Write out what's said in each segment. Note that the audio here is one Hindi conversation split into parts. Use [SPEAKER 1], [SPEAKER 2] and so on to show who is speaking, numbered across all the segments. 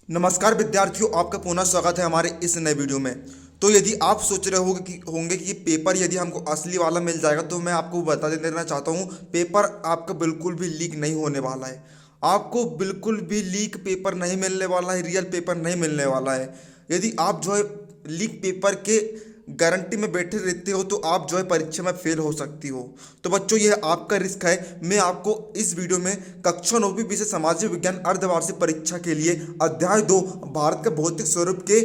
[SPEAKER 1] नमस्कार विद्यार्थियों, आपका पुनः स्वागत है हमारे इस नए वीडियो में। तो यदि आप सोच रहे होंगे कि ये पेपर यदि हमको असली वाला मिल जाएगा, तो मैं आपको बता देना चाहता हूँ, पेपर आपका बिल्कुल भी लीक नहीं होने वाला है। आपको बिल्कुल भी लीक पेपर नहीं मिलने वाला है, रियल पेपर नहीं मिलने वाला है। यदि आप जो है लीक पेपर के गारंटी में बैठे रहते हो, तो आप जो है परीक्षा में फेल हो सकती हो। तो बच्चों, यह आपका रिस्क है। मैं आपको इस वीडियो में कक्षा 9वीं विषय सामाजिक विज्ञान अर्धवार्षिक परीक्षा के लिए अध्याय 2 भारत के भौतिक स्वरूप के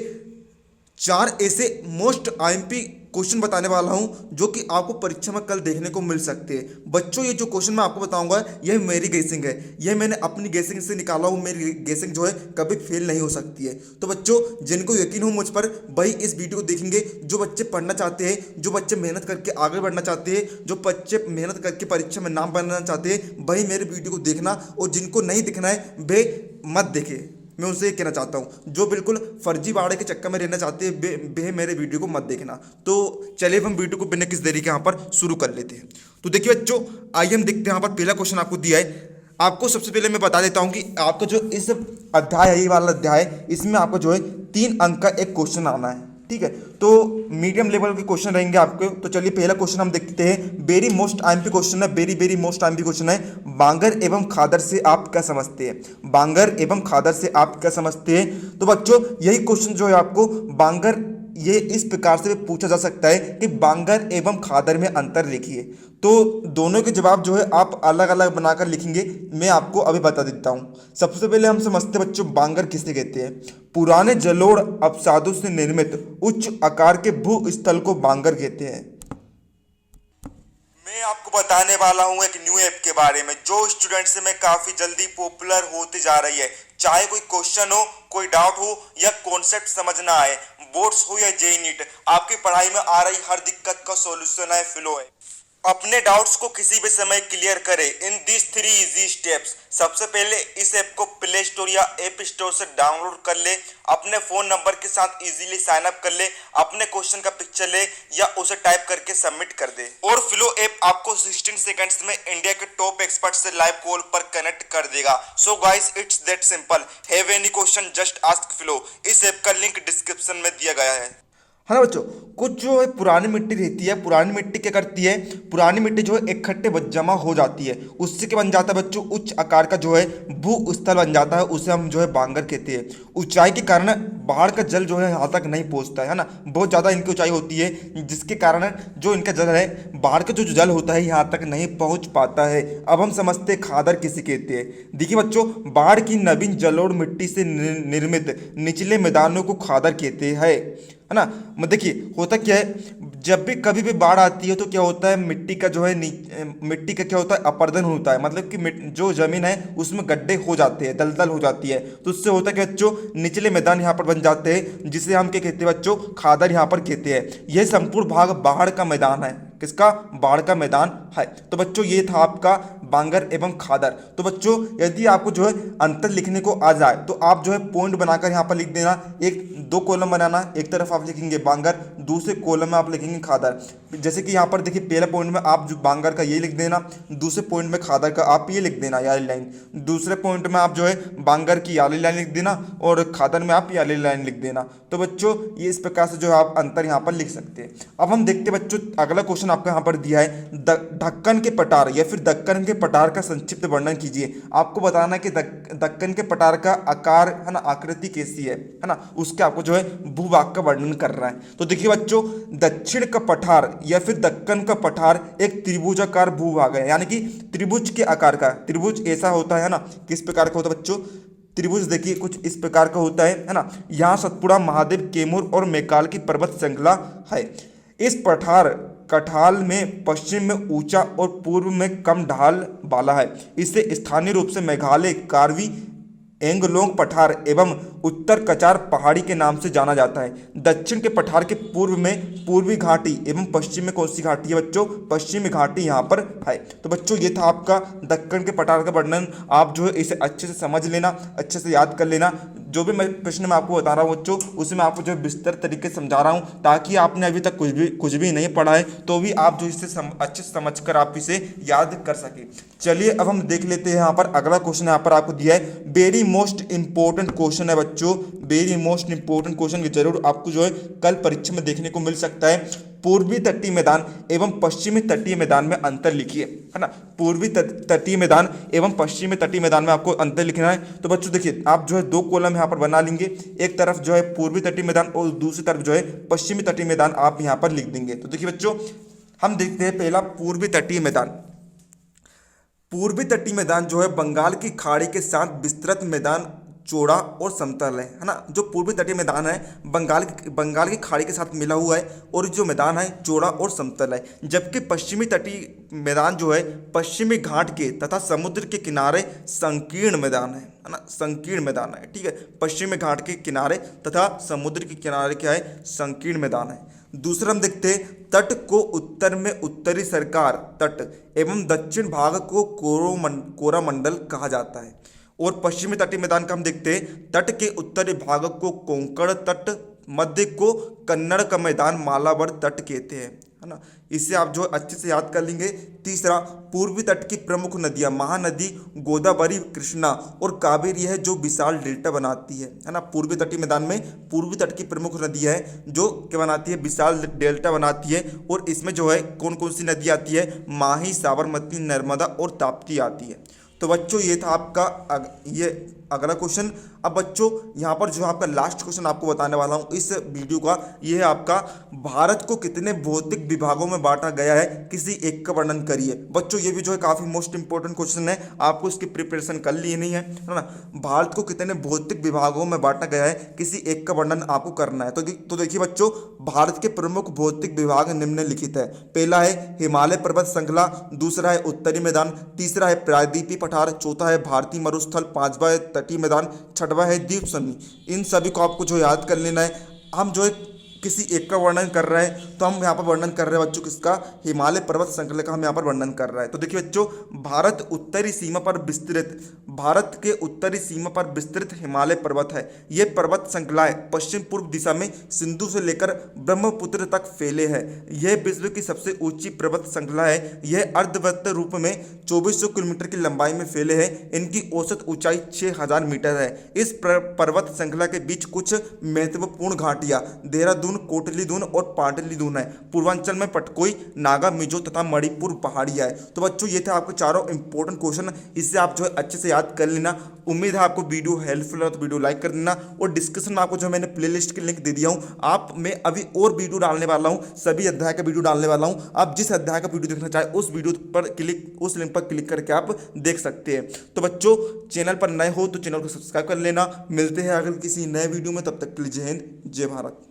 [SPEAKER 1] 4 ऐसे मोस्ट आईएमपी क्वेश्चन बताने वाला हूं, जो कि आपको परीक्षा में कल देखने को मिल सकते हैं। बच्चों, ये जो क्वेश्चन मैं आपको बताऊंगा, यह मेरी गेसिंग है। यह मैंने अपनी गेसिंग से निकाला हूं। मेरी गेसिंग जो है कभी फेल नहीं हो सकती है। तो बच्चों, जिनको यकीन हो मुझ पर, वही इस वीडियो को देखेंगे। जो बच्चे पढ़ना चाहते हैं, जो बच्चे मेहनत करके आगे बढ़ना चाहते हैं, जो बच्चे मेहनत करके परीक्षा में नाम बनाना चाहते हैं, वही मेरे वीडियो को देखना। और जिनको नहीं दिखना है, वे मत देखें। मैं उनसे ये कहना चाहता हूँ, जो बिल्कुल फर्जीवाड़े के चक्कर में रहना चाहते हैं, वे मेरे वीडियो को मत देखना। तो चलिए हम वीडियो को बिना किस देरी के यहाँ पर शुरू कर लेते हैं। तो देखिए बच्चों, आइए हम देखते हैं। यहाँ पर पहला क्वेश्चन आपको दिया है। आपको सबसे पहले मैं बता देता हूँ कि आपका जो इस अध्याय है, ये वाला अध्याय है, इसमें आपको जो है 3 अंक का एक क्वेश्चन आना है। ठीक है, तो मीडियम लेवल के क्वेश्चन रहेंगे आपके। तो चलिए पहला क्वेश्चन हम देखते हैं। वेरी मोस्ट आईएमपी क्वेश्चन है, वेरी मोस्ट आईएमपी क्वेश्चन है। बांगर एवं खादर से आप क्या समझते हैं? बांगर एवं खादर से आप क्या समझते हैं? तो बच्चों, यही क्वेश्चन जो है आपको बांगर, ये इस प्रकार से पूछा जा सकता है कि बांगर एवं खादर में अंतर लिखिए। तो दोनों के जवाब जो है आप अलग अलग बनाकर लिखेंगे। मैं आपको अभी बता देता हूं। सबसे पहले हम समझते हैं बच्चों, बांगर किसे कहते हैं। पुराने जलोढ़ अपसादों से निर्मित उच्च आकार के भूस्थल को बांगर कहते हैं। मैं आपको बताने वाला हूं एक न्यू ऐप के बारे में, जो स्टूडेंट्स में काफी जल्दी पॉपुलर होती जा रही है। चाहे कोई क्वेश्चन हो, कोई डाउट हो या कॉन्सेप्ट समझ ना आए, बोर्ड्स हो या जेईई नीट, आपकी पढ़ाई में आ रही हर दिक्कत का सॉल्यूशन है फ्लो है। अपने डाउट्स को किसी भी समय क्लियर करें इन दिस 3 इजी स्टेप्स। सबसे पहले इस ऐप को प्ले स्टोर या ऐप स्टोर से डाउनलोड कर ले। अपने फोन नंबर के साथ इजीली साइन अप कर ले। अपने क्वेश्चन का पिक्चर ले या उसे टाइप करके सबमिट कर दे, और फ्लो ऐप आपको 16 सेकंड्स में इंडिया के टॉप एक्सपर्ट से लाइव कॉल पर कनेक्ट कर देगा। So guys, it's that simple. Have any question, just ask flow. इस ऐप का लिंक डिस्क्रिप्शन में दिया गया है। है ना बच्चों, कुछ जो है पुरानी मिट्टी रहती है, पुरानी मिट्टी क्या करती है, पुरानी मिट्टी जो है इकट्ठे जमा हो जाती है, उससे क्या बन जाता है बच्चों, उच्च आकार का जो है भू स्थल बन जाता है। उसे हम जो है बांगर कहते हैं। ऊंचाई के कारण बाढ़ का जल जो है यहाँ तक नहीं पहुँचता है ना, बहुत ज़्यादा इनकी ऊंचाई होती है, जिसके कारण जो इनका जल है, बाढ़ का जो जल होता है, यहाँ तक नहीं पहुँच पाता है। अब हम समझते हैं खादर किसे कहते हैं। देखिए बच्चों, बाढ़ की नवीन जलोढ़ मिट्टी से निर्मित निचले मैदानों को खादर कहते हैं, है ना। देखिए होता क्या है, जब भी कभी भी बाढ़ आती है, तो क्या होता है, मिट्टी का जो है मिट्टी का क्या होता है, अपर्दन होता है। मतलब कि जो जमीन है उसमें गड्ढे हो जाते हैं, दलदल हो जाती है। तो उससे होता है कि बच्चों, निचले मैदान यहाँ पर बन जाते हैं, जिसे हम क्या कहते हैं बच्चों, खादर यहाँ पर कहते हैं। यह संपूर्ण भाग बाढ़ का मैदान है। किसका? बाढ़ का मैदान है। तो बच्चों, ये था आपका बांगर एवं खादर। तो बच्चों, यदि आपको जो है अंतर लिखने को आ जाए, तो आप जो है पॉइंट बनाकर यहाँ पर लिख देना। 2 कॉलम बनाना, एक तरफ आप लिखेंगे बांगर, दूसरे कॉलम में आप लिखेंगे खादर। जैसे कि यहाँ पर देखिए, पहले पॉइंट में आप जो बांगर का ये लिख देना, दूसरे पॉइंट में खादर का आप ये लिख देना, याली लाइन। दूसरे पॉइंट में आप जो है बांगर की याली लाइन लिख देना, और खादर में आप याली लाइन लिख देना। तो बच्चों, ये इस प्रकार से जो है आप अंतर यहाँ पर लिख सकते हैं। अब हम देखते हैं बच्चों, अगला क्वेश्चन आपका यहाँ पर दिया है, ढक्कन के पठार या फिर दक्कन के पठार का संक्षिप्त वर्णन कीजिए। आपको बताना है कि दक्कन के पठार का आकार, है ना, आकृति कैसी है ना, उसके आपको जो है भूभाग का वर्णन कर रहा है। तो देखिए बच्चों, दक्षिण का पठार या फिर दक्कन का पठार एक त्रिभुजाकार भूभाग है, यानी कि त्रिभुज के आकार का। त्रिभुज ऐसा होता है ना, किस प्रकार का होता है बच्चों, त्रिभुज देखिए कुछ इस प्रकार का होता है ना। यहाँ सतपुड़ा, महादेव, कैमूर और मैकाल की पर्वत श्रृंखला है। इस पठार कठाल में पश्चिम में ऊंचा और पूर्व में कम ढाल वाला है। इसे स्थानीय रूप से मेघालय कार्वी एंगलोंग पठार एवं उत्तर कचार पहाड़ी के नाम से जाना जाता है। दक्षिण के पठार के पूर्व में पूर्वी घाटी एवं पश्चिम में कौन सी घाटी है बच्चों? पश्चिमी घाटी यहाँ पर है। तो बच्चों, ये था आपका दक्कन के पठार का वर्णन। आप जो है इसे अच्छे से समझ लेना, अच्छे से याद कर लेना। जो भी मैं प्रश्न मैं आपको बता रहा हूँ बच्चों, उसे मैं आपको जो है विस्तार तरीके से समझा रहा हूँ, ताकि आपने अभी तक कुछ भी नहीं पढ़ा है, तो भी आप जो इसे अच्छे से समझ कर आप इसे याद कर सके। चलिए अब हम देख लेते हैं। यहाँ पर अगला क्वेश्चन यहाँ पर आपको दिया है, वेरी मोस्ट इंपॉर्टेंट क्वेश्चन है बच्चों, वेरी मोस्ट इंपॉर्टेंट क्वेश्चन जरूर आपको जो है कल परीक्षा में देखने को मिल सकता है। पूर्वी तटीय मैदान एवं पश्चिमी तटीय मैदान में अंतर लिखिए, है ना। पूर्वी तटीय मैदान एवं पश्चिमी तटीय मैदान में आपको अंतर लिखना है। तो बच्चों देखिए, आप जो है दो कॉलम यहाँ पर बना लेंगे, एक तरफ जो है पूर्वी तटीय मैदान और दूसरी तरफ जो है पश्चिमी तटीय मैदान आप यहाँ पर लिख देंगे। तो देखिए बच्चों, हम देखते हैं पहला पूर्वी तटीय मैदान। पूर्वी तटीय मैदान जो है बंगाल की खाड़ी के साथ विस्तृत मैदान, चौड़ा और समतल है ना। जो पूर्वी तटीय मैदान है बंगाल की खाड़ी के साथ मिला हुआ है और जो मैदान है चौड़ा और समतल है। जबकि पश्चिमी तटीय मैदान जो है पश्चिमी घाट के तथा समुद्र के किनारे संकीर्ण मैदान है ना, संकीर्ण मैदान है, ठीक है। पश्चिमी घाट के किनारे तथा समुद्र के किनारे क्या है, संकीर्ण मैदान है। दूसरा हम देखते हैं, तट को उत्तर में उत्तरी सरकार तट एवं दक्षिण भाग को कोरामंडल कहा जाता है। और पश्चिमी तटीय मैदान का हम देखते हैं, तट के उत्तरी भाग को कोंकण तट, मध्य को कन्नड़ का मैदान मालाबार तट कहते हैं, है ना। इसे आप जो अच्छे से याद कर लेंगे। तीसरा, पूर्वी तट की प्रमुख नदियां महानदी गोदावरी, कृष्णा और कावेरी है जो विशाल डेल्टा बनाती है ना। पूर्वी तटीय मैदान में पूर्वी तट की प्रमुख नदियां है जो क्या बनाती है, विशाल डेल्टा बनाती है। और इसमें जो है कौन कौन सी नदी आती है, माही, साबरमती, नर्मदा और ताप्ती आती है। तो बच्चों ये था आपका ये अगला क्वेश्चन। अब बच्चों यहाँ पर जो आपका लास्ट क्वेश्चन आपको बताने वाला हूँ इस वीडियो का, ये है आपका, भारत को कितने भौतिक विभागों में बांटा गया है, किसी एक का वर्णन करिए। बच्चों ये भी जो है काफ़ी मोस्ट इंपॉर्टेंट क्वेश्चन है, आपको इसकी प्रिपरेशन कर ली नहीं है ना। भारत को कितने भौतिक विभागों में बांटा गया है, किसी एक का वर्णन आपको करना है। तो देखिए बच्चों, भारत के प्रमुख भौतिक विभाग निम्नलिखित है। पहला है हिमालय पर्वत श्रृंखला, दूसरा है उत्तरी मैदान, तीसरा है प्रायद्वीपीय पठार, चौथा है भारतीय मरुस्थल, पांचवा है तटीय मैदान, छठवा है द्वीप समूह। इन सभी को आपको जो याद कर लेना है। हम जो है किसी एक का वर्णन कर रहे हैं, तो हम यहाँ पर वर्णन कर रहे हैं बच्चों किसका, हिमालय पर्वत श्रृंखला का हम यहाँ पर वर्णन कर रहे हैं। तो देखिए बच्चों, भारत के उत्तरी सीमा पर विस्तृत हिमालय पर्वत है। ये पर्वत श्रृंखलाएं पश्चिम पूर्व दिशा में सिंधु से लेकर ब्रह्मपुत्र तक फैले हैं। यह विश्व की सबसे ऊंची पर्वत श्रृंखला है। यह अर्धवृत्त रूप में 2400 किलोमीटर की लंबाई में फैले हैं। इनकी औसत ऊंचाई 6000 मीटर है। इस पर्वत श्रृंखला के बीच कुछ महत्वपूर्ण घाटियां देहरादून, कोटलीदून और पाटलीदून है। पूर्वांचल में पटकोई, नागा, मिजो तथा मणिपुर पहाड़ियां है। तो बच्चों ये थे आपके चारों इंपॉर्टेंट क्वेश्चन, इससे आप जो है अच्छे से याद कर लेना। उम्मीद है आपको वीडियो हेल्पफुल है तो वीडियो लाइक कर देना। और डिस्क्रिप्शन में आपको जो मैंने प्लेलिस्ट की लिंक दे दिया हूँ, आप मैं अभी और वीडियो डालने वाला हूँ, सभी अध्याय का वीडियो डालने वाला हूँ। आप जिस अध्याय का वीडियो देखना चाहे उस लिंक पर क्लिक करके आप देख सकते हैं। तो बच्चों, चैनल पर नए हो तो चैनल को सब्सक्राइब कर लेना। मिलते हैं अगर किसी नए वीडियो में, तब तक के लिए जय हिंद, जय भारत।